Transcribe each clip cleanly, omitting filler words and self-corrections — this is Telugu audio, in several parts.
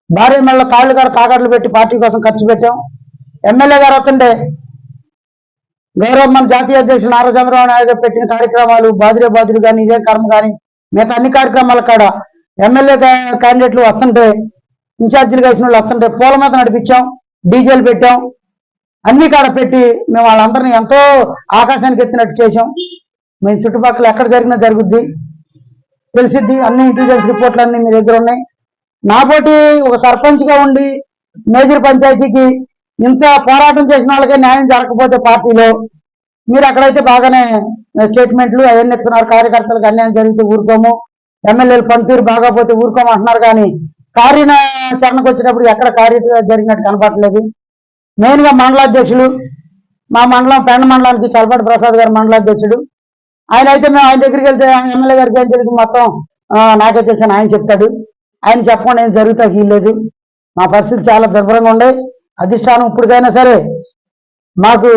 భార్య మెళ్ళ కాళ్ళు కాడ తాకట్లు పెట్టి పార్టీ కోసం ఖర్చు పెట్టాం. ఎమ్మెల్యే గారు వస్తుంటే గౌరవ మన జాతీయ అధ్యక్షుడు నారా చంద్రబాబు నాయుడు పెట్టిన కార్యక్రమాలు బాదులు కానీ ఇదే కర్మ కానీ మిగతా అన్ని కార్యక్రమాల కాడ ఎమ్మెల్యే క్యాండిడేట్లు వస్తుంటే ఇన్ఛార్జీలుగా వేసిన వాళ్ళు వస్తుంటే పూల మీద నడిపించాం, డీజేలు పెట్టాం, అన్ని కాడ పెట్టి మేము వాళ్ళందరినీ ఎంతో ఆకాశానికి ఎత్తినట్టు చేసాం. మేము చుట్టుపక్కల ఎక్కడ జరిగినా జరుగుద్ది, తెలిసిద్ది. అన్ని ఇంటెలిజెన్స్ రిపోర్ట్లు అన్ని మీ దగ్గర ఉన్నాయి. నాపోటి ఒక సర్పంచ్గా ఉండి మేజర్ పంచాయతీకి ఇంత పోరాటం చేసిన వాళ్ళకే న్యాయం జరగకపోతే పార్టీలో మీరు అక్కడైతే బాగానే స్టేట్మెంట్లు అవన్నీ ఇస్తున్నారు. కార్యకర్తలకు అన్యాయం జరిగితే ఊరుకోము, ఎమ్మెల్యేలు పనితీరు బాగోపోతే ఊరుకోము అంటున్నారు. కానీ కార్యాచరణకు వచ్చేటప్పుడు ఎక్కడ కార్య జరిగినట్టు కనపడలేదు. మెయిన్గా మండలాధ్యక్షులు, మా మండలం పెండ మండలానికి చలపాటి ప్రసాద్ గారు మండలాధ్యక్షుడు. ఆయన అయితే మేము ఆయన దగ్గరికి వెళ్తే ఎమ్మెల్యే గారికి ఏం తెలియదు, మొత్తం నాకే తెలిసిన ఆయన చెప్తాడు. ఆయన చెప్పకుండా ఏం జరుగుతా గీయలేదు. మా పరిస్థితి చాలా దుర్భరంగా ఉండే. అధిష్టానం ఇప్పటికైనా సరే మాకు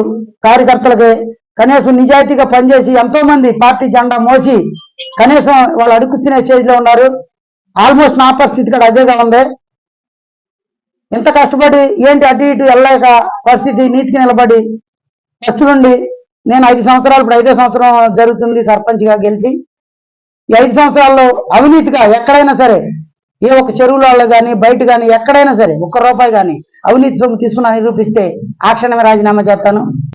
కార్యకర్తలకి కనీసం నిజాయితీగా పనిచేసి ఎంతో మంది పార్టీ జెండా మోసి కనీసం వాళ్ళు అడుగు తినే స్టేజ్లో ఉన్నారు. ఆల్మోస్ట్ నా పరిస్థితి కూడా అదేగా ఉంది. ఇంత కష్టపడి ఏంటి అటు ఇటు వెళ్ళలేక పరిస్థితి నీతికి నిలబడి కష్టలుండి నేను 5 సంవత్సరాలు ఇప్పుడు 5వ సంవత్సరం జరుగుతుంది సర్పంచ్గా గెలిచి. ఈ 5 సంవత్సరాల్లో అవినీతిగా ఎక్కడైనా సరే ఏ ఒక్క చెరువులలో కానీ బయట కానీ ఎక్కడైనా సరే ₹1 కానీ అవినీతి సొమ్ము తీసుకున్నా నిరూపిస్తే ఆ క్షణమే రాజీనామా చేస్తాను.